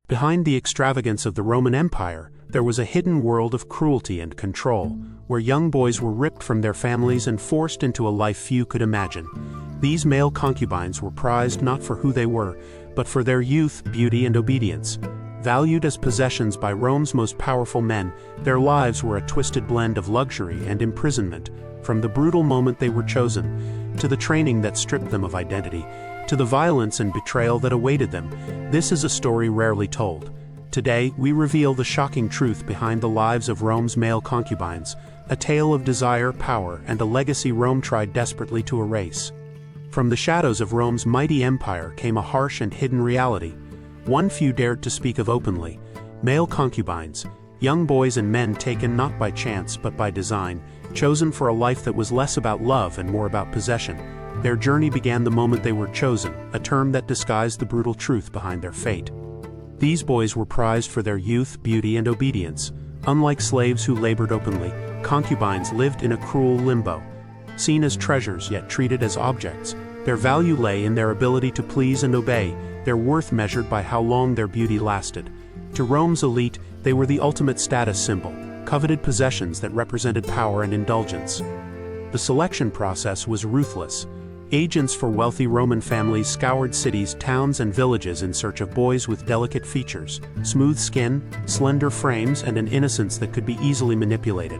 Behind the extravagance of the Roman Empire, there was a hidden world of cruelty and control, where young boys were ripped from their families and forced into a life few could imagine. These male concubines were prized not for who they were, but for their youth, beauty, and obedience. Valued as possessions by Rome's most powerful men, their lives were a twisted blend of luxury and imprisonment, from the brutal moment they were chosen, to the training that stripped them of identity, to the violence and betrayal that awaited them. This is a story rarely told. Today, we reveal the shocking truth behind the lives of Rome's male concubines, a tale of desire, power, and a legacy Rome tried desperately to erase. From the shadows of Rome's mighty empire came a harsh and hidden reality, one few dared to speak of openly: male concubines, young boys and men taken not by chance but by design, chosen for a life that was less about love and more about possession. Their journey began the moment they were chosen, a term that disguised the brutal truth behind their fate. These boys were prized for their youth, beauty, and obedience. Unlike slaves who labored openly, concubines lived in a cruel limbo. Seen as treasures yet treated as objects, their value lay in their ability to please and obey, their worth measured by how long their beauty lasted. To Rome's elite, they were the ultimate status symbol, coveted possessions that represented power and indulgence. The selection process was ruthless. Agents for wealthy Roman families scoured cities, towns, and villages in search of boys with delicate features, smooth skin, slender frames, and an innocence that could be easily manipulated.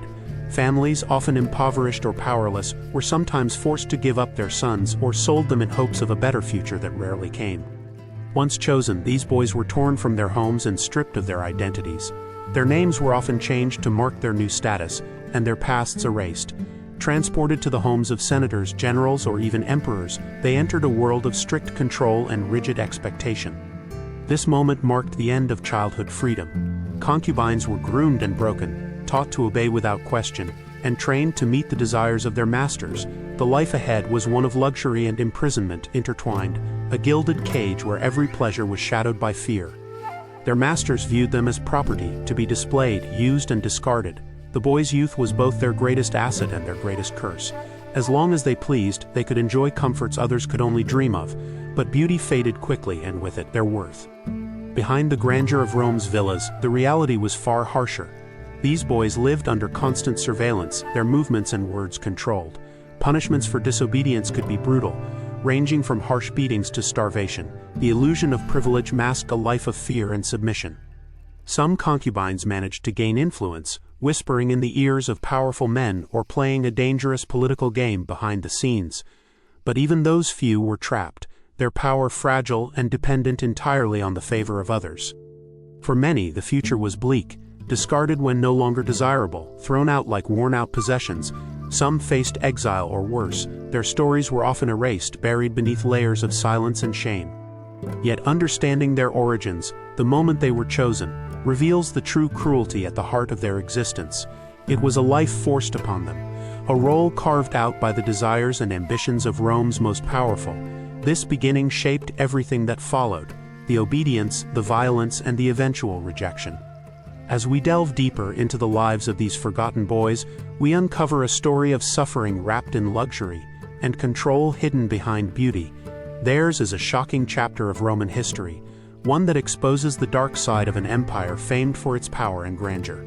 Families, often impoverished or powerless, were sometimes forced to give up their sons or sold them in hopes of a better future that rarely came. Once chosen, these boys were torn from their homes and stripped of their identities. Their names were often changed to mark their new status, and their pasts erased. Transported to the homes of senators, generals, or even emperors, they entered a world of strict control and rigid expectation. This moment marked the end of childhood freedom. Concubines were groomed and broken, taught to obey without question, and trained to meet the desires of their masters. The life ahead was one of luxury and imprisonment intertwined, a gilded cage where every pleasure was shadowed by fear. Their masters viewed them as property, to be displayed, used, and discarded. The boys' youth was both their greatest asset and their greatest curse. As long as they pleased, they could enjoy comforts others could only dream of, but beauty faded quickly, and with it, their worth. Behind the grandeur of Rome's villas, the reality was far harsher. These boys lived under constant surveillance, their movements and words controlled. Punishments for disobedience could be brutal, ranging from harsh beatings to starvation. The illusion of privilege masked a life of fear and submission. Some concubines managed to gain influence, whispering in the ears of powerful men or playing a dangerous political game behind the scenes. But even those few were trapped, their power fragile and dependent entirely on the favor of others. For many, the future was bleak, discarded when no longer desirable, thrown out like worn-out possessions. Some faced exile or worse. Their stories were often erased, buried beneath layers of silence and shame. Yet understanding their origins, the moment they were chosen, reveals the true cruelty at the heart of their existence. It was a life forced upon them, a role carved out by the desires and ambitions of Rome's most powerful. This beginning shaped everything that followed: the obedience, the violence, and the eventual rejection. As we delve deeper into the lives of these forgotten boys, we uncover a story of suffering wrapped in luxury and control hidden behind beauty. Theirs is a shocking chapter of Roman history, one that exposes the dark side of an empire famed for its power and grandeur.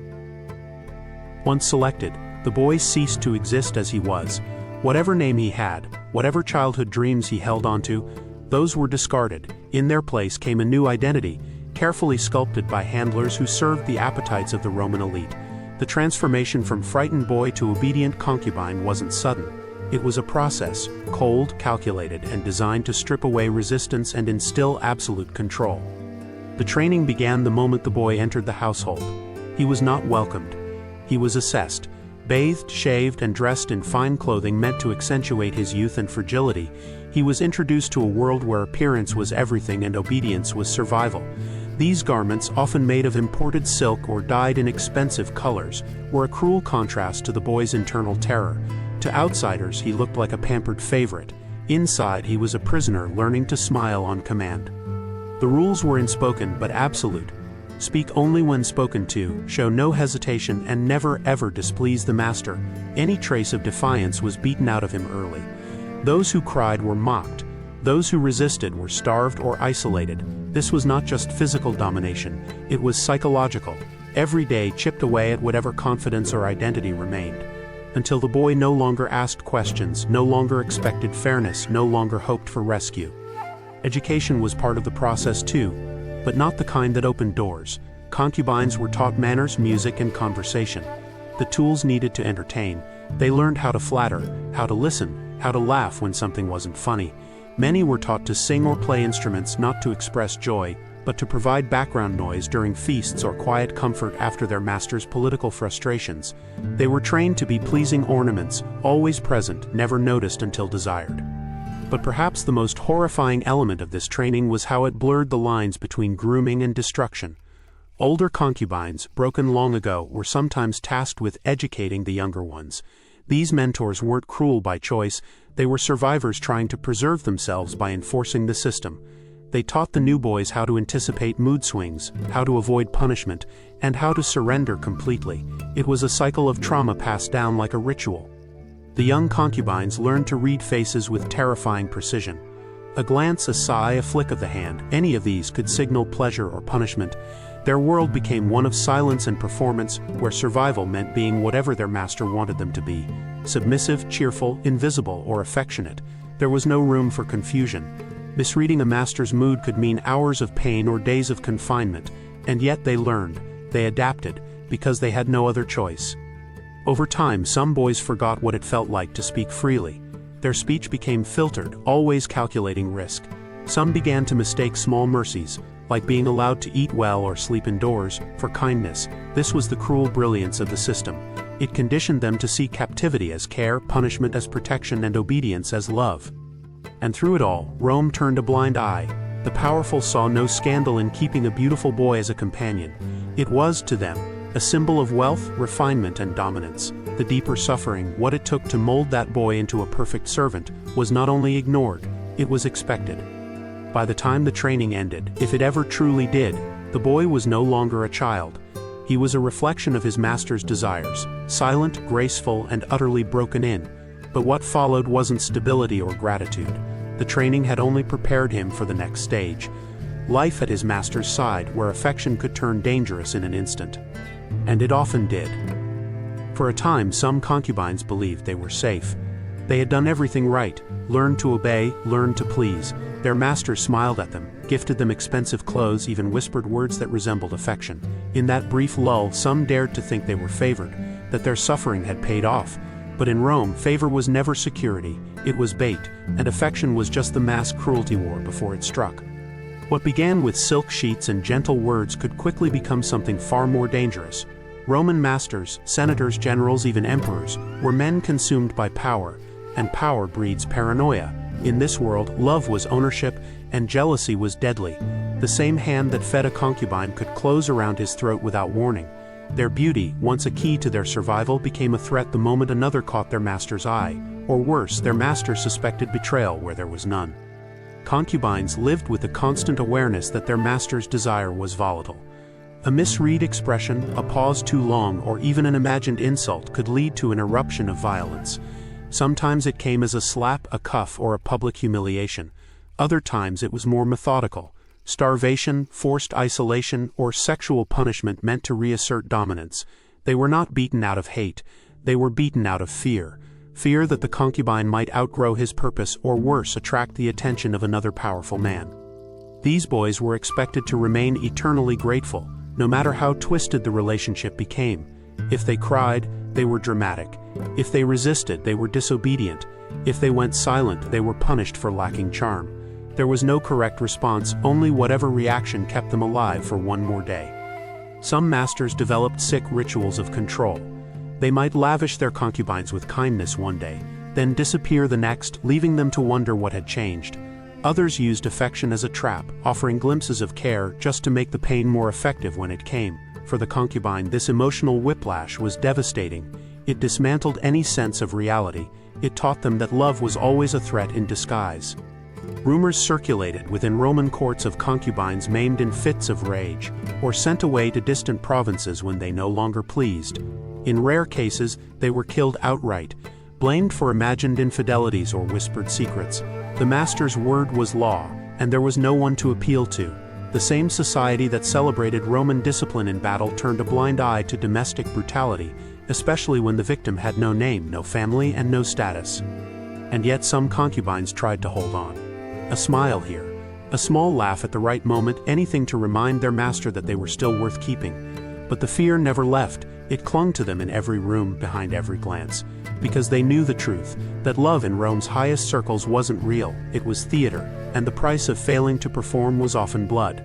Once selected, the boy ceased to exist as he was. Whatever name he had, whatever childhood dreams he held onto, those were discarded. In their place came a new identity, carefully sculpted by handlers who served the appetites of the Roman elite. The transformation from frightened boy to obedient concubine wasn't sudden. It was a process, cold, calculated, and designed to strip away resistance and instill absolute control. The training began the moment the boy entered the household. He was not welcomed. He was assessed. Bathed, shaved, and dressed in fine clothing meant to accentuate his youth and fragility, he was introduced to a world where appearance was everything and obedience was survival. These garments, often made of imported silk or dyed in expensive colors, were a cruel contrast to the boy's internal terror. To outsiders, he looked like a pampered favorite. Inside, he was a prisoner learning to smile on command. The rules were unspoken but absolute. Speak only when spoken to, show no hesitation, and never ever displease the master. Any trace of defiance was beaten out of him early. Those who cried were mocked. Those who resisted were starved or isolated. This was not just physical domination, it was psychological. Every day chipped away at whatever confidence or identity remained, until the boy no longer asked questions, no longer expected fairness, no longer hoped for rescue. Education was part of the process too, but not the kind that opened doors. Concubines were taught manners, music, and conversation. The tools needed to entertain. They learned how to flatter, how to listen, how to laugh when something wasn't funny. Many were taught to sing or play instruments not to express joy, but to provide background noise during feasts or quiet comfort after their master's political frustrations. They were trained to be pleasing ornaments, always present, never noticed until desired. But perhaps the most horrifying element of this training was how it blurred the lines between grooming and destruction. Older concubines, broken long ago, were sometimes tasked with educating the younger ones. These mentors weren't cruel by choice, they were survivors trying to preserve themselves by enforcing the system. They taught the new boys how to anticipate mood swings, how to avoid punishment, and how to surrender completely. It was a cycle of trauma passed down like a ritual. The young concubines learned to read faces with terrifying precision. A glance, a sigh, a flick of the hand, any of these could signal pleasure or punishment. Their world became one of silence and performance, where survival meant being whatever their master wanted them to be: submissive, cheerful, invisible, or affectionate. There was no room for confusion. Misreading a master's mood could mean hours of pain or days of confinement, and yet they learned, they adapted, because they had no other choice. Over time, some boys forgot what it felt like to speak freely. Their speech became filtered, always calculating risk. Some began to mistake small mercies, like being allowed to eat well or sleep indoors, for kindness. This was the cruel brilliance of the system. It conditioned them to see captivity as care, punishment as protection, and obedience as love. And through it all, Rome turned a blind eye. The powerful saw no scandal in keeping a beautiful boy as a companion. It was, to them, a symbol of wealth, refinement, and dominance. The deeper suffering, what it took to mold that boy into a perfect servant, was not only ignored, it was expected. By the time the training ended, if it ever truly did, the boy was no longer a child. He was a reflection of his master's desires, silent, graceful, and utterly broken in. But what followed wasn't stability or gratitude. The training had only prepared him for the next stage. Life at his master's side, where affection could turn dangerous in an instant. And it often did. For a time, some concubines believed they were safe. They had done everything right, learned to obey, learned to please. Their masters smiled at them, gifted them expensive clothes, even whispered words that resembled affection. In that brief lull, some dared to think they were favored, that their suffering had paid off. But in Rome, favor was never security, it was bait, and affection was just the mass cruelty war before it struck. What began with silk sheets and gentle words could quickly become something far more dangerous. Roman masters, senators, generals, even emperors, were men consumed by power, and power breeds paranoia. In this world, love was ownership, and jealousy was deadly. The same hand that fed a concubine could close around his throat without warning. Their beauty, once a key to their survival, became a threat the moment another caught their master's eye, or worse, their master suspected betrayal where there was none. Concubines lived with the constant awareness that their master's desire was volatile. A misread expression, a pause too long, or even an imagined insult could lead to an eruption of violence. Sometimes it came as a slap, a cuff, or a public humiliation. Other times it was more methodical. Starvation, forced isolation, or sexual punishment meant to reassert dominance. They were not beaten out of hate, they were beaten out of fear. Fear that the concubine might outgrow his purpose, or worse, attract the attention of another powerful man. These boys were expected to remain eternally grateful, no matter how twisted the relationship became. If they cried, they were dramatic. If they resisted, they were disobedient. If they went silent, they were punished for lacking charm. There was no correct response, only whatever reaction kept them alive for one more day. Some masters developed sick rituals of control. They might lavish their concubines with kindness one day, then disappear the next, leaving them to wonder what had changed. Others used affection as a trap, offering glimpses of care just to make the pain more effective when it came. For the concubine, this emotional whiplash was devastating. It dismantled any sense of reality. It taught them that love was always a threat in disguise. Rumors circulated within Roman courts of concubines maimed in fits of rage, or sent away to distant provinces when they no longer pleased. In rare cases, they were killed outright, blamed for imagined infidelities or whispered secrets. The master's word was law, and there was no one to appeal to. The same society that celebrated Roman discipline in battle turned a blind eye to domestic brutality, especially when the victim had no name, no family, and no status. And yet some concubines tried to hold on. A smile here, a small laugh at the right moment, anything to remind their master that they were still worth keeping. But the fear never left. It clung to them in every room, behind every glance, because they knew the truth, that love in Rome's highest circles wasn't real, it was theater, and the price of failing to perform was often blood.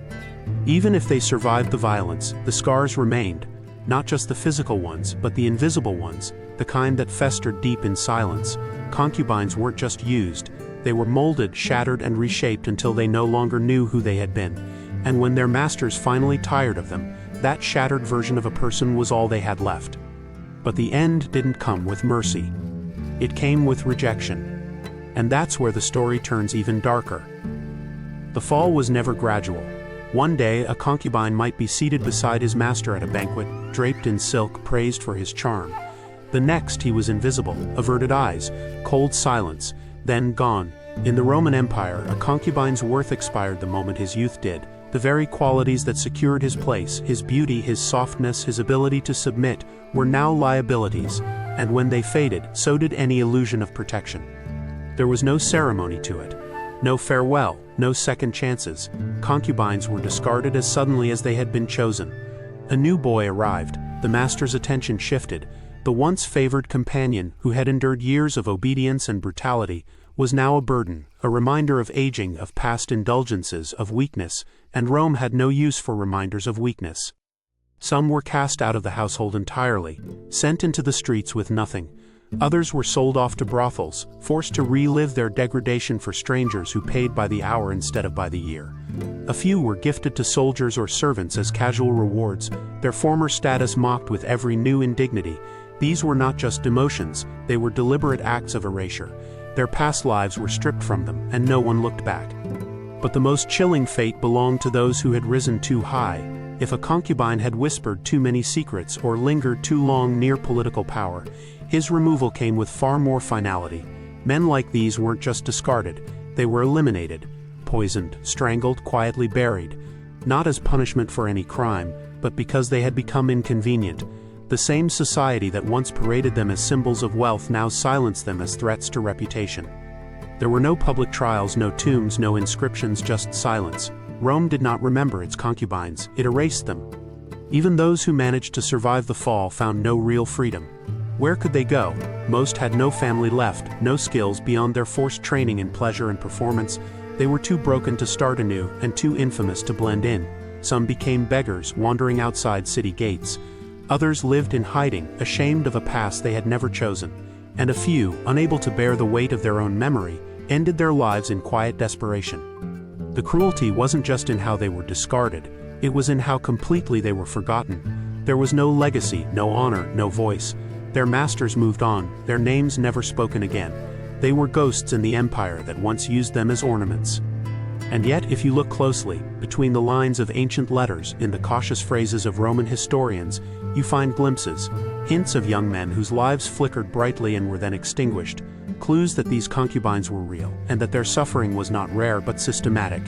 Even if they survived the violence, the scars remained, not just the physical ones, but the invisible ones, the kind that festered deep in silence. Concubines weren't just used, they were molded, shattered, and reshaped until they no longer knew who they had been. And when their masters finally tired of them, that shattered version of a person was all they had left. But the end didn't come with mercy. It came with rejection. And that's where the story turns even darker. The fall was never gradual. One day, a concubine might be seated beside his master at a banquet, draped in silk, praised for his charm. The next, he was invisible, averted eyes, cold silence, then gone. In the Roman Empire, a concubine's worth expired the moment his youth did. The very qualities that secured his place, his beauty, his softness, his ability to submit, were now liabilities, and when they faded, so did any illusion of protection. There was no ceremony to it. No farewell, no second chances. Concubines were discarded as suddenly as they had been chosen. A new boy arrived, the master's attention shifted. The once favored companion, who had endured years of obedience and brutality, was now a burden, a reminder of aging, of past indulgences, of weakness, and Rome had no use for reminders of weakness. Some were cast out of the household entirely, sent into the streets with nothing. Others were sold off to brothels, forced to relive their degradation for strangers who paid by the hour instead of by the year. A few were gifted to soldiers or servants as casual rewards, their former status mocked with every new indignity. These were not just demotions, they were deliberate acts of erasure. Their past lives were stripped from them, and no one looked back. But the most chilling fate belonged to those who had risen too high. If a concubine had whispered too many secrets or lingered too long near political power, his removal came with far more finality. Men like these weren't just discarded, they were eliminated, poisoned, strangled, quietly buried, not as punishment for any crime, but because they had become inconvenient. The same society that once paraded them as symbols of wealth now silenced them as threats to reputation. There were no public trials, no tombs, no inscriptions, just silence. Rome did not remember its concubines, it erased them. Even those who managed to survive the fall found no real freedom. Where could they go? Most had no family left, no skills beyond their forced training in pleasure and performance. They were too broken to start anew, and too infamous to blend in. Some became beggars, wandering outside city gates. Others lived in hiding, ashamed of a past they had never chosen. And a few, unable to bear the weight of their own memory, ended their lives in quiet desperation. The cruelty wasn't just in how they were discarded, it was in how completely they were forgotten. There was no legacy, no honor, no voice. Their masters moved on, their names never spoken again. They were ghosts in the empire that once used them as ornaments. And yet, if you look closely, between the lines of ancient letters, in the cautious phrases of Roman historians, you find glimpses, hints of young men whose lives flickered brightly and were then extinguished, clues that these concubines were real, and that their suffering was not rare but systematic.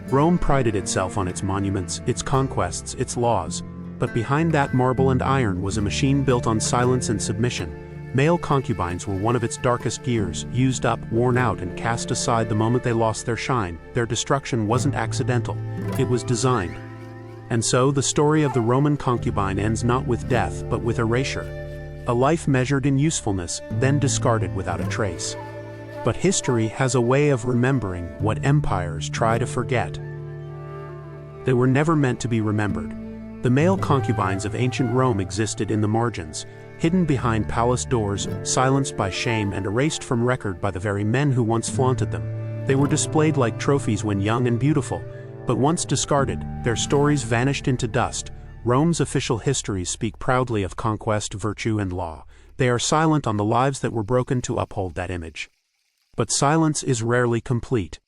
Rome prided itself on its monuments, its conquests, its laws, but behind that marble and iron was a machine built on silence and submission. Male concubines were one of its darkest gears, used up, worn out, and cast aside the moment they lost their shine. Their destruction wasn't accidental, it was designed. And so the story of the Roman concubine ends not with death, but with erasure. A life measured in usefulness, then discarded without a trace. But history has a way of remembering what empires try to forget. They were never meant to be remembered. The male concubines of ancient Rome existed in the margins, hidden behind palace doors, silenced by shame and erased from record by the very men who once flaunted them. They were displayed like trophies when young and beautiful, but once discarded, their stories vanished into dust. Rome's official histories speak proudly of conquest, virtue, and law. They are silent on the lives that were broken to uphold that image. But silence is rarely complete.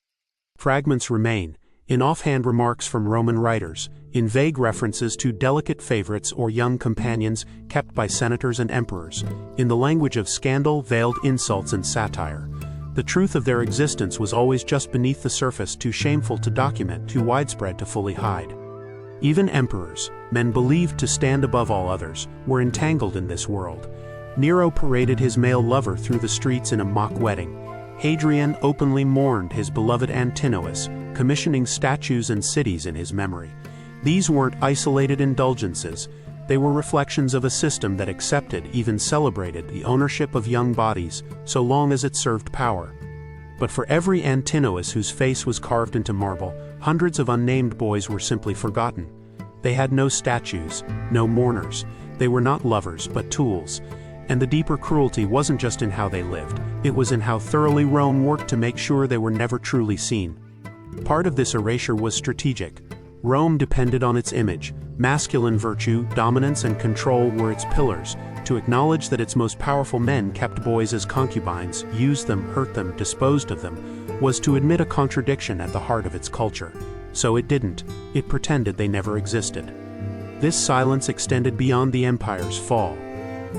Fragments remain, in offhand remarks from Roman writers, in vague references to delicate favorites or young companions kept by senators and emperors, in the language of scandal, veiled insults, and satire. The truth of their existence was always just beneath the surface, too shameful to document, too widespread to fully hide. Even emperors, men believed to stand above all others, were entangled in this world. Nero paraded his male lover through the streets in a mock wedding. Hadrian openly mourned his beloved Antinous, commissioning statues and cities in his memory. These weren't isolated indulgences. They were reflections of a system that accepted, even celebrated, the ownership of young bodies, so long as it served power. But for every Antinous whose face was carved into marble, hundreds of unnamed boys were simply forgotten. They had no statues, no mourners. They were not lovers, but tools. And the deeper cruelty wasn't just in how they lived, it was in how thoroughly Rome worked to make sure they were never truly seen. Part of this erasure was strategic. Rome depended on its image. Masculine virtue, dominance, and control were its pillars. To acknowledge that its most powerful men kept boys as concubines, used them, hurt them, disposed of them, was to admit a contradiction at the heart of its culture. So it didn't. It pretended they never existed. This silence extended beyond the empire's fall.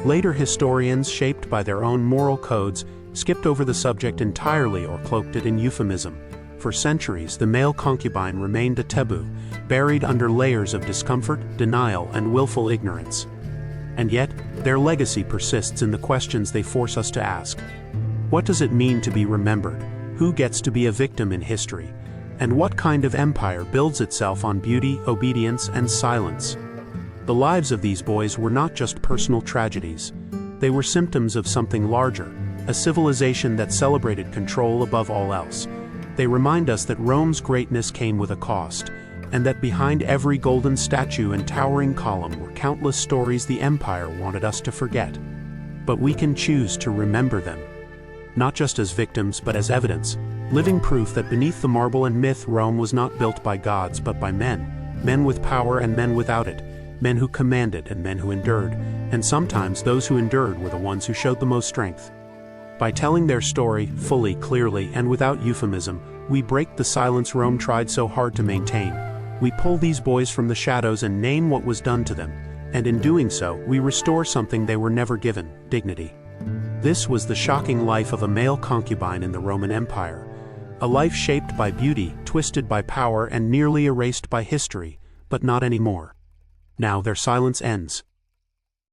Later historians, shaped by their own moral codes, skipped over the subject entirely or cloaked it in euphemism. For centuries, the male concubine remained a taboo, buried under layers of discomfort, denial, and willful ignorance. And yet, their legacy persists in the questions they force us to ask. What does it mean to be remembered? Who gets to be a victim in history? And what kind of empire builds itself on beauty, obedience, and silence? The lives of these boys were not just personal tragedies. They were symptoms of something larger, a civilization that celebrated control above all else. They remind us that Rome's greatness came with a cost, and that behind every golden statue and towering column were countless stories the empire wanted us to forget. But we can choose to remember them, not just as victims but as evidence, living proof that beneath the marble and myth Rome was not built by gods but by men, men with power and men without it, men who commanded and men who endured, and sometimes those who endured were the ones who showed the most strength. By telling their story, fully, clearly, and without euphemism, we break the silence Rome tried so hard to maintain. We pull these boys from the shadows and name what was done to them, and in doing so, we restore something they were never given: dignity. This was the shocking life of a male concubine in the Roman Empire. A life shaped by beauty, twisted by power, and nearly erased by history, but not anymore. Now their silence ends.